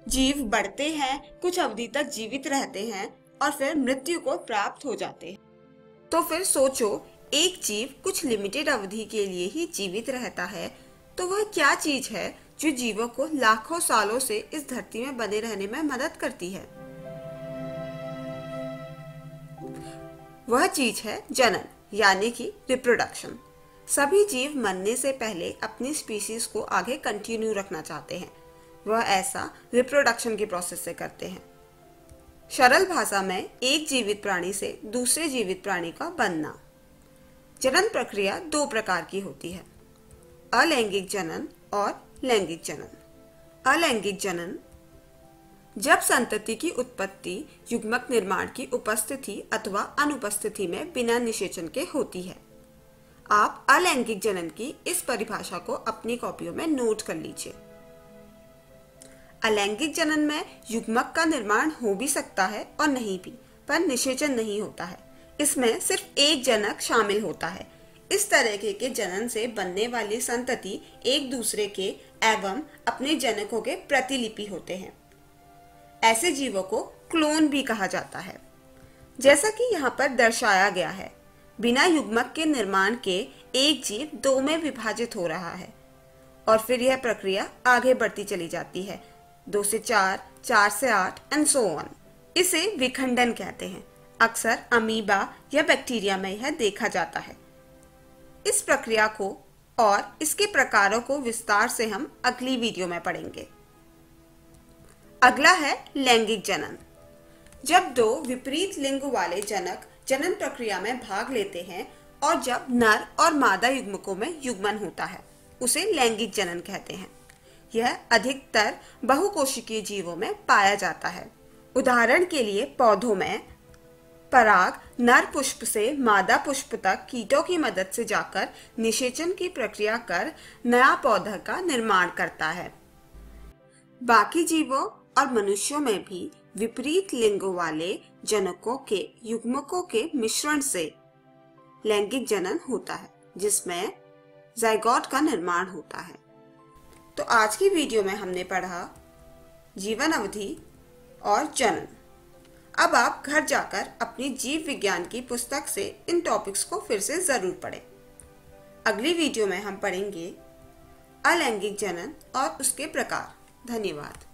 जीव बढ़ते हैं, कुछ अवधि तक जीवित रहते हैं और फिर मृत्यु को प्राप्त हो जाते हैं। तो फिर सोचो, एक जीव कुछ लिमिटेड अवधि के लिए ही जीवित रहता है, तो वह क्या चीज है जो जीवों को लाखों सालों से इस धरती में बने रहने में मदद करती है? वह चीज है जनन, यानी कि रिप्रोडक्शन। सभी जीव मरने से पहले अपनी स्पीशीज को आगे कंटिन्यू रखना चाहते हैं। वह ऐसा रिप्रोडक्शन की प्रोसेस से करते हैं। सरल भाषा में एक जीवित प्राणी से दूसरे जीवित प्राणी का बनना। जनन प्रक्रिया दो प्रकार की होती है, अलैंगिक जनन और लैंगिक जनन। अलैंगिक जनन जब संतति की उत्पत्ति युग्मक निर्माण की उपस्थिति अथवा अनुपस्थिति में बिना निषेचन के होती है। आप अलैंगिक जनन की इस परिभाषा को अपनी कॉपियों में नोट कर लीजिए। अलैंगिक जनन में युग्मक का निर्माण हो भी सकता है और नहीं भी, पर निषेचन नहीं होता है। इसमें सिर्फ एक जनक शामिल होता है। इस तरह के जनन से बनने वाली संतति एक दूसरे के एवं अपने जनकों के प्रतिलिपि होते हैं। ऐसे जीवों को क्लोन भी कहा जाता है। जैसा कि यहाँ पर दर्शाया गया है, बिना युग्मक के निर्माण के एक जीव दो में विभाजित हो रहा है और फिर यह प्रक्रिया आगे बढ़ती चली जाती है, 2 से 4, 4 से 8 एंड सो ऑन। इसे विखंडन कहते हैं। अक्सर अमीबा या बैक्टीरिया में यह देखा जाता है। इस प्रक्रिया को और इसके प्रकारों को विस्तार से हम अगली वीडियो में पढ़ेंगे। अगला है लैंगिक जनन। जब दो विपरीत लिंग वाले जनक जनन प्रक्रिया में भाग लेते हैं और जब नर और मादा युग्मकों में युग्मन होता है, उसे लैंगिक जनन कहते हैं। यह अधिकतर बहुकोशिकीय जीवों में पाया जाता है। उदाहरण के लिए पौधों में पराग नर पुष्प से मादा पुष्प तक कीटों की मदद से जाकर निषेचन की प्रक्रिया कर नया पौधा का निर्माण करता है। बाकी जीवों और मनुष्यों में भी विपरीत लिंगों वाले जनकों के युग्मकों के मिश्रण से लैंगिक जनन होता है, जिसमें ज़ाइगोट का निर्माण होता है। तो आज की वीडियो में हमने पढ़ा जीवन अवधि और जनन। अब आप घर जाकर अपनी जीव विज्ञान की पुस्तक से इन टॉपिक्स को फिर से जरूर पढ़ें। अगली वीडियो में हम पढ़ेंगे अलैंगिक जनन और उसके प्रकार। धन्यवाद।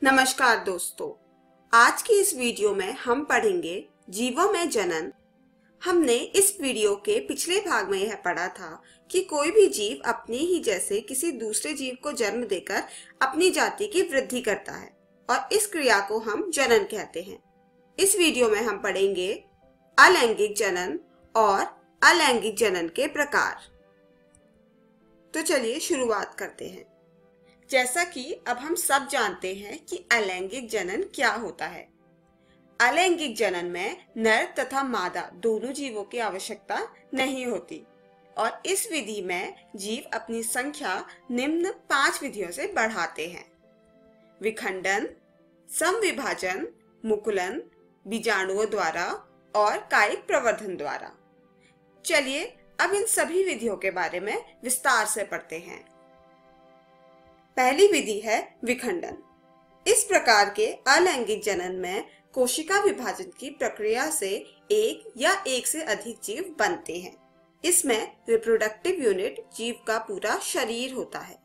नमस्कार दोस्तों, आज की इस वीडियो में हम पढ़ेंगे जीवों में जनन। हमने इस वीडियो के पिछले भाग में यह पढ़ा था कि कोई भी जीव अपने ही जैसे किसी दूसरे जीव को जन्म देकर अपनी जाति की वृद्धि करता है और इस क्रिया को हम जनन कहते हैं। इस वीडियो में हम पढ़ेंगे अलैंगिक जनन और अलैंगिक जनन के प्रकार। तो चलिए शुरुआत करते हैं। जैसा कि अब हम सब जानते हैं कि अलैंगिक जनन क्या होता है। अलैंगिक जनन में नर तथा मादा दोनों जीवों की आवश्यकता नहीं होती और इस विधि में जीव अपनी संख्या निम्न 5 विधियों से बढ़ाते हैं: विखंडन, समविभाजन, मुकुलन, बीजाणुओं द्वारा और कायिक प्रवर्धन द्वारा। चलिए अब इन सभी विधियों के बारे में विस्तार से पढ़ते हैं। पहली विधि है विखंडन। इस प्रकार के अलैंगिक जनन में कोशिका विभाजन की प्रक्रिया से एक या एक से अधिक जीव बनते हैं। इसमें रिप्रोडक्टिव यूनिट जीव का पूरा शरीर होता है।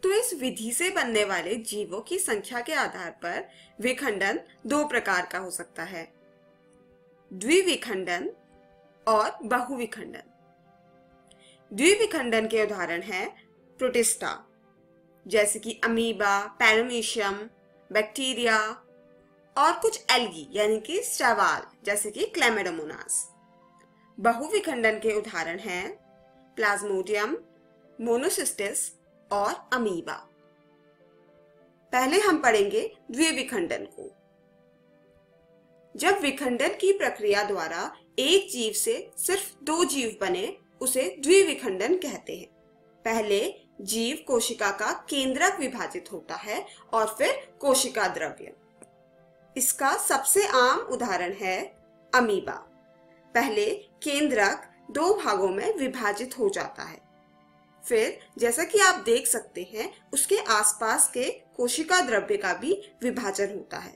तो इस विधि से बनने वाले जीवों की संख्या के आधार पर विखंडन दो प्रकार का हो सकता है, द्विविखंडन और बहुविखंडन। द्विविखंडन के उदाहरण हैं प्रोटिस्टा जैसे कि अमीबा, पैरामीशियम, बैक्टीरिया और कुछ एल्गी यानी कि शैवाल जैसे कि क्लैमिडोमोनास। बहुविखंडन के उदाहरण हैं प्लाज्मोडियम, मोनोसिस्टिस और अमीबा। पहले हम पढ़ेंगे द्विविखंडन को। जब विखंडन की प्रक्रिया द्वारा एक जीव से सिर्फ दो जीव बने उसे द्विविखंडन कहते हैं। पहले जीव कोशिका का केंद्रक विभाजित होता है और फिर कोशिका द्रव्य। इसका सबसे आम उदाहरण है अमीबा। पहले केंद्रक दो भागों में विभाजित हो जाता है, फिर जैसा कि आप देख सकते हैं उसके आसपास के कोशिका द्रव्य का भी विभाजन होता है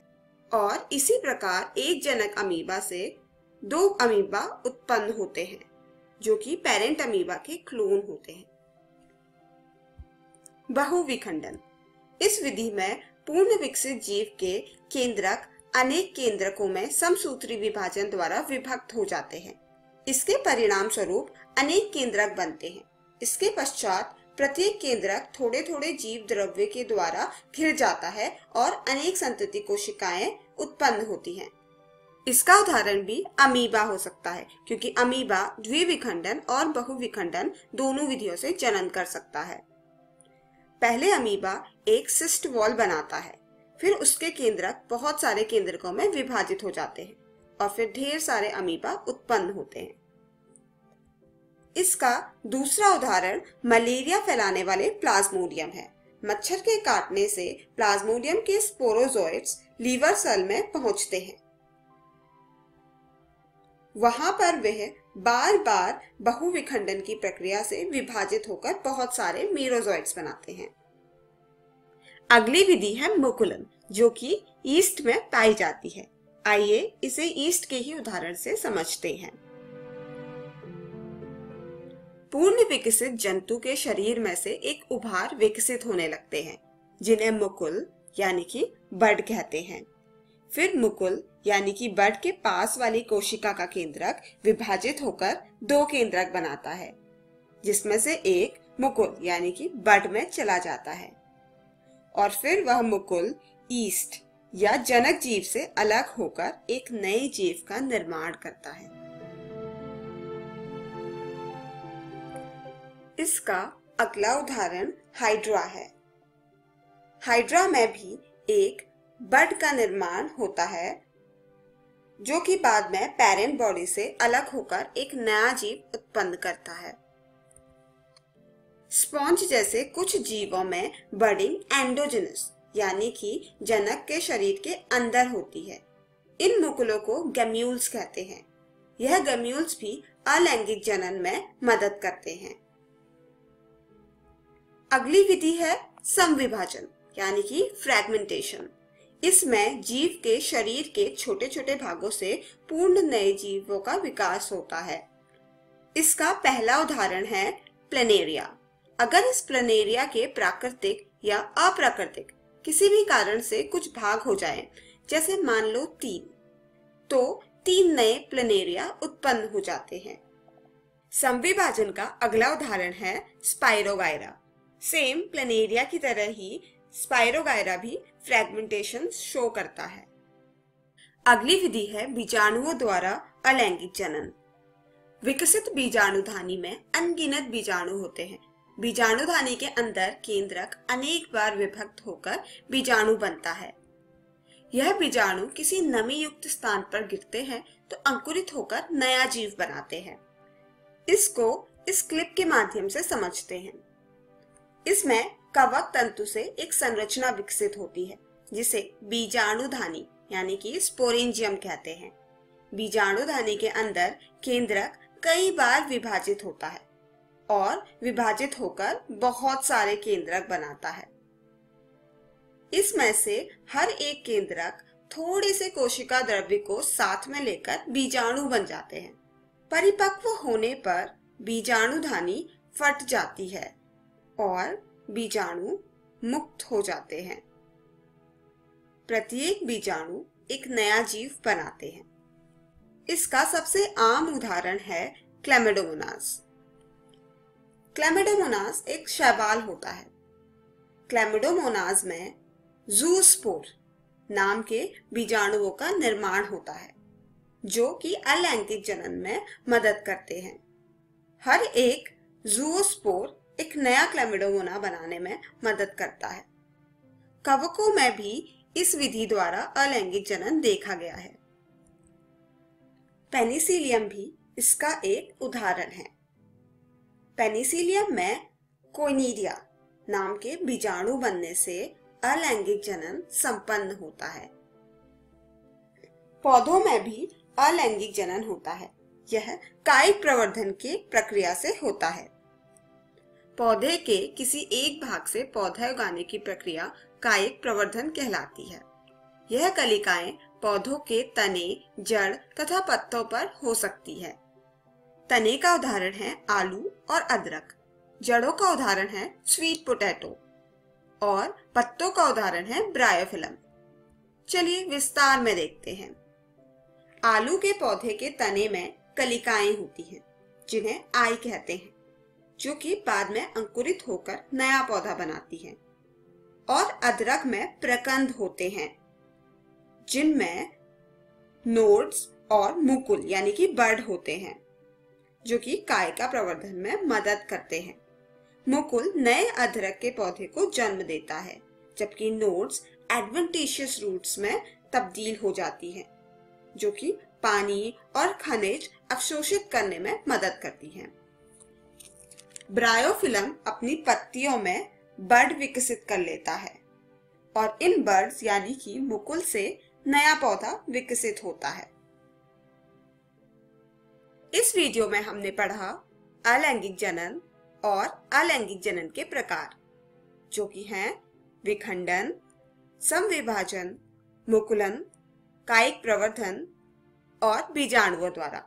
और इसी प्रकार एक जनक अमीबा से दो अमीबा उत्पन्न होते हैं जो कि पेरेंट अमीबा के क्लोन होते हैं। बहुविखंडन। इस विधि में पूर्ण विकसित जीव के केंद्रक अनेक केंद्रकों में समसूत्री विभाजन द्वारा विभक्त हो जाते हैं। इसके परिणाम स्वरूप अनेक केंद्रक बनते हैं। इसके पश्चात प्रत्येक केंद्रक थोड़े थोड़े जीव द्रव्य के द्वारा घिर जाता है और अनेक संतति कोशिकाएं उत्पन्न होती हैं। इसका उदाहरण भी अमीबा हो सकता है क्योंकि अमीबा द्विविखंडन और बहुविखंडन दोनों विधियों से जनन कर सकता है। पहले अमीबा एक सिस्ट वॉल बनाता है, फिर उसके केंद्रक बहुत सारे केंद्रकों में विभाजित हो जाते हैं और फिर ढेर सारे अमीबा उत्पन्न होते हैं। इसका दूसरा उदाहरण मलेरिया फैलाने वाले प्लाज्मोडियम है। मच्छर के काटने से प्लाज्मोडियम के स्पोरोजोइट्स लीवर सेल में पहुंचते हैं। वहां पर वह बार बार बहुविखंडन की प्रक्रिया से विभाजित होकर बहुत सारे मीरोजोइट्स बनाते हैं। अगली विधि है मुकुलन जो कि ईस्ट में पाई जाती है। आइए इसे ईस्ट के ही उदाहरण से समझते हैं। पूर्ण विकसित जंतु के शरीर में से एक उभार विकसित होने लगते हैं जिन्हें मुकुल यानी कि बड कहते हैं। फिर मुकुल यानी कि बड के पास वाली कोशिका का केंद्रक विभाजित होकर दो केंद्रक बनाता है जिसमें से एक मुकुल यानी कि बड में चला जाता है और फिर वह मुकुल ईस्ट या जनक जीव से अलग होकर एक नए जीव का निर्माण करता है। इसका अगला उदाहरण हाइड्रा है। हाइड्रा में भी एक बड का निर्माण होता है जो कि बाद में पेरेंट बॉडी से अलग होकर एक नया जीव उत्पन्न करता है। स्पॉन्ज जैसे कुछ जीवों में बडिंग एंडोजेनस यानी कि जनक के शरीर के अंदर होती है। इन मुकुलों को गैम्यूल्स कहते हैं। यह गैम्यूल्स भी अलैंगिक जनन में मदद करते हैं। अगली विधि है समविभाजन यानी कि फ्रैगमेंटेशन। इसमें जीव के शरीर के छोटे छोटे भागों से पूर्ण नए जीवों का विकास होता है। इसका पहला उदाहरण है प्लेनेरिया। अगर इस प्लेनेरिया के प्राकृतिक या अप्राकृतिक किसी भी कारण से कुछ भाग हो जाए, जैसे मान लो 3, तो 3 नए प्लेनेरिया उत्पन्न हो जाते हैं। समविभाजन का अगला उदाहरण है स्पाइरोगायरा। सेम प्लेनेरिया की तरह ही स्पाइरोगायरा भी फ्रैगमेंटेशन शो करता है। अगली विधि है बीजाणुओं द्वारा अलैंगिक जनन। विकसित बीजाणुधानी में अनगिनत बीजाणु होते हैं। बीजाणुधानी के अंदर केंद्रक अनेक बार विभक्त होकर बीजाणु बनता है। यह बीजाणु किसी नमी युक्त स्थान पर गिरते हैं तो अंकुरित होकर नया जीव बनाते हैं। इसको इस क्लिप के माध्यम से समझते हैं। इसमें कवक तंतु से एक संरचना विकसित होती है जिसे बीजाणुधानी यानी कि स्पोरेंजियम कहते हैं। बीजाणुधानी के अंदर केंद्रक कई बार विभाजित होता है और विभाजित होकर बहुत सारे केंद्रक बनाता है। इसमें से हर एक केंद्रक थोड़े से कोशिका द्रव्य को साथ में लेकर बीजाणु बन जाते हैं। परिपक्व होने पर बीजाणुधानी फट जाती है और बीजाणु मुक्त हो जाते हैं। प्रत्येक बीजाणु एक नया जीव बनाते हैं। इसका सबसे आम उदाहरण है क्लैमिडोमोनास। क्लैमिडोमोनास एक शैवाल होता है। क्लैमिडोमोनास में ज़ूस्पोर नाम के बीजाणुओं का निर्माण होता है, जो कि अलैंगिक जनन में मदद करते हैं। हर एक ज़ूस्पोर एक नया क्लैमिडोमोना बनाने में मदद करता है। कवकों में भी इस विधि द्वारा अलैंगिक जनन देखा गया है। पेनिसिलियम भी इसका एक उदाहरण है। पेनिसिलियम में कोइनिडिया नाम के बीजाणु बनने से अलैंगिक जनन संपन्न होता है। पौधों में भी अलैंगिक जनन होता है। यह कायिक प्रवर्धन की प्रक्रिया से होता है। पौधे के किसी एक भाग से पौधा उगाने की प्रक्रिया कायिक प्रवर्धन कहलाती है। यह कलिकाएं पौधों के तने, जड़ तथा पत्तों पर हो सकती है। तने का उदाहरण है आलू और अदरक, जड़ों का उदाहरण है स्वीट पोटैटो और पत्तों का उदाहरण है ब्रायोफिलम। चलिए विस्तार में देखते हैं। आलू के पौधे के तने में कलिकाएं होती हैं, जिन्हें आई कहते हैं, जो कि बाद में अंकुरित होकर नया पौधा बनाती हैं। और अदरक में प्रकंद होते हैं, जिनमें नोड्स और मुकुल यानी कि बड होते हैं, जो कि कायिका प्रवर्धन में मदद करते हैं। मुकुल नए अदरक के पौधे को जन्म देता है, जबकि नोड्स एडवेंटिशियस रूट्स में तब्दील हो जाती हैं, जो कि पानी और खनिज अवशोषित करने में मदद करती हैं। ब्रायोफिलम अपनी पत्तियों में बड विकसित कर लेता है और इन बड्स यानी कि मुकुल से नया पौधा विकसित होता है। इस वीडियो में हमने पढ़ा अलैंगिक जनन और अलैंगिक जनन के प्रकार, जो कि हैं विखंडन, समविभाजन, मुकुलन, कायिक प्रवर्धन और बीजाणुओं द्वारा।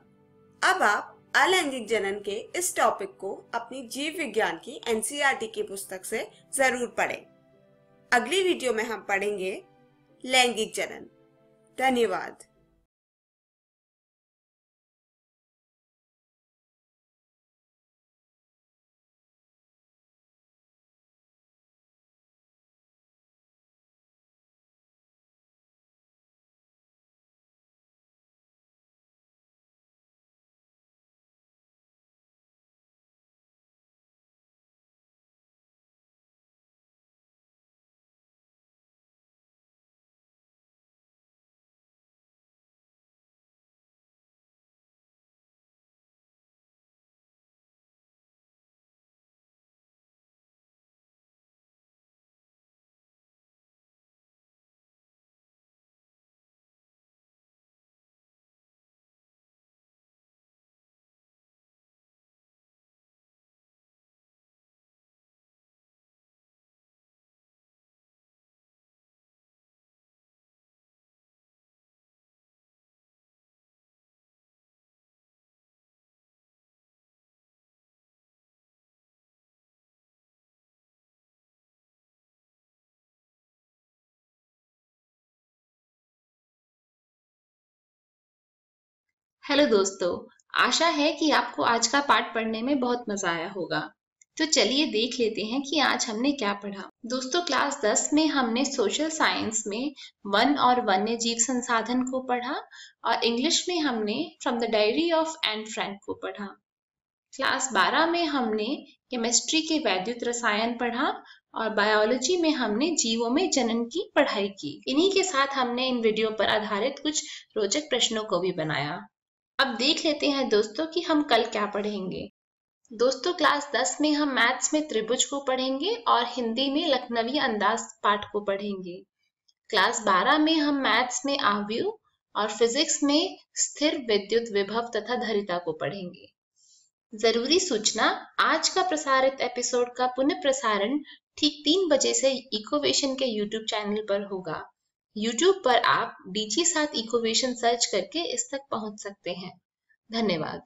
अब आप अलैंगिक जनन के इस टॉपिक को अपनी जीव विज्ञान की एनसीईआरटी की पुस्तक से जरूर पढ़ें। अगली वीडियो में हम पढ़ेंगे लैंगिक जनन। धन्यवाद। हेलो दोस्तों, आशा है कि आपको आज का पाठ पढ़ने में बहुत मजा आया होगा। तो चलिए देख लेते हैं कि आज हमने क्या पढ़ा। दोस्तों, क्लास 10 में हमने सोशल साइंस में वन और वन्य जीव संसाधन को पढ़ा और इंग्लिश में हमने from the diary of Anne Frank को पढ़ा। क्लास 12 में हमने केमिस्ट्री के वैद्युत रसायन पढ़ा और बायोलॉजी में हमने जीवों में जनन की पढ़ाई की। इन्हीं के साथ हमने इन वीडियो पर आधारित कुछ रोचक प्रश्नों को भी बनाया। अब देख लेते हैं दोस्तों कि हम कल क्या पढ़ेंगे। दोस्तों, क्लास 10 में हम मैथ्स में त्रिभुज को पढ़ेंगे और हिंदी में लखनवी अंदाज पाठ को पढ़ेंगे। क्लास 12 में हम मैथ्स में आव्यूह और फिजिक्स में स्थिर विद्युत विभव तथा धारिता को पढ़ेंगे। जरूरी सूचना, आज का प्रसारित एपिसोड का पुनः प्रसारण ठीक 3 बजे से इकोवेशन के YouTube चैनल पर होगा। YouTube पर आप DG7 इकोवेशन सर्च करके इस तक पहुंच सकते हैं। धन्यवाद।